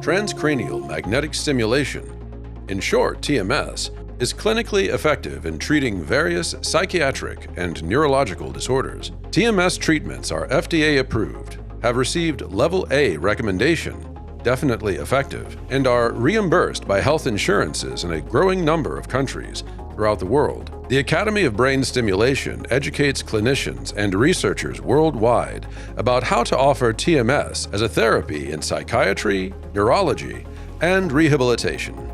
transcranial magnetic stimulation, in short TMS, is clinically effective in treating various psychiatric and neurological disorders. TMS treatments are FDA approved, have received Level A recommendation, definitely effective, and are reimbursed by health insurances in a growing number of countries throughout the world. The Academy of Brain Stimulation educates clinicians and researchers worldwide about how to offer TMS as a therapy in psychiatry, neurology, and rehabilitation.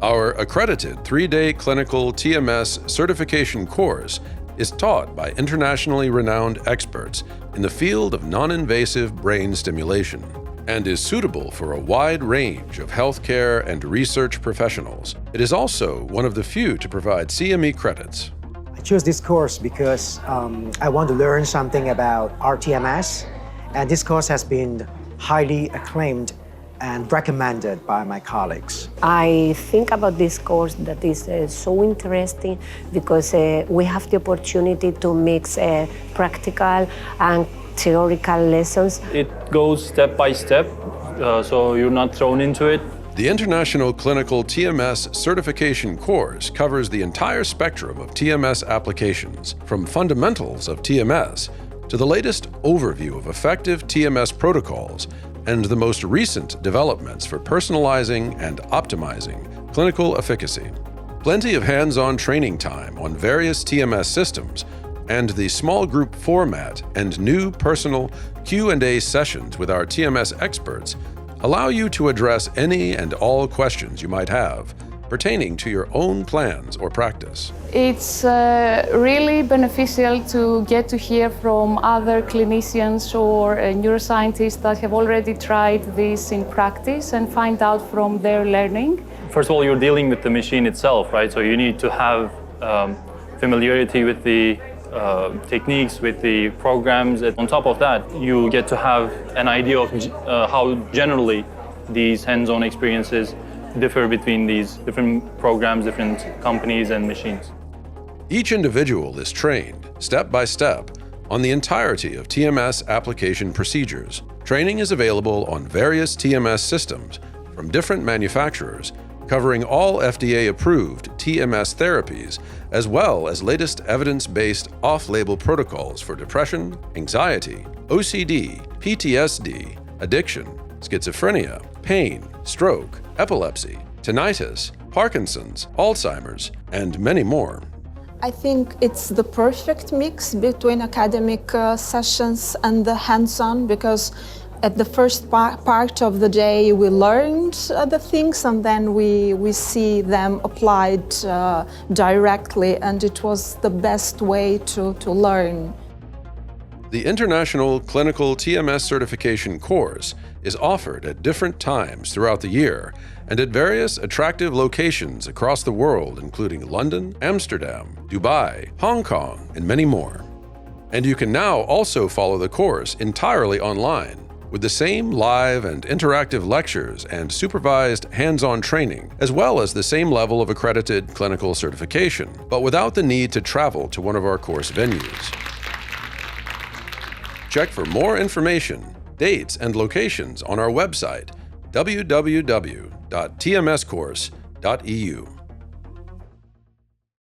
Our accredited 3-day clinical TMS certification course is taught by internationally renowned experts in the field of non-invasive brain stimulation and is suitable for a wide range of healthcare and research professionals. It is also one of the few to provide CME credits. I chose this course because I want to learn something about RTMS, and this course has been highly acclaimed and recommended by my colleagues. I think about this course that is so interesting because we have the opportunity to mix practical and theoretical lessons. It goes step by step, so you're not thrown into it. The International Clinical TMS Certification Course covers the entire spectrum of TMS applications, from fundamentals of TMS to the latest overview of effective TMS protocols and the most recent developments for personalizing and optimizing clinical efficacy. Plenty of hands-on training time on various TMS systems, and the small group format and new personal Q&A sessions with our TMS experts allow you to address any and all questions you might have pertaining to your own plans or practice. It's really beneficial to get to hear from other clinicians or neuroscientists that have already tried this in practice and find out from their learning. First of all, you're dealing with the machine itself, right? So you need to have familiarity with the techniques, with the programs. On top of that, you get to have an idea of how generally these hands-on experiences differ between these different programs, different companies and machines. Each individual is trained, step by step, on the entirety of TMS application procedures. Training is available on various TMS systems from different manufacturers, covering all FDA-approved TMS therapies, as well as latest evidence-based off-label protocols for depression, anxiety, OCD, PTSD, addiction, schizophrenia, pain, stroke, epilepsy, tinnitus, Parkinson's, Alzheimer's, and many more. I think it's the perfect mix between academic sessions and the hands-on, because at the first part of the day we learned the things, and then we see them applied directly, and it was the best way to learn. The International Clinical TMS Certification Course is offered at different times throughout the year and at various attractive locations across the world, including London, Amsterdam, Dubai, Hong Kong, and many more. And you can now also follow the course entirely online, with the same live and interactive lectures and supervised hands-on training, as well as the same level of accredited clinical certification, but without the need to travel to one of our course venues. Check for more information, dates, and locations on our website, www.tmscourse.eu.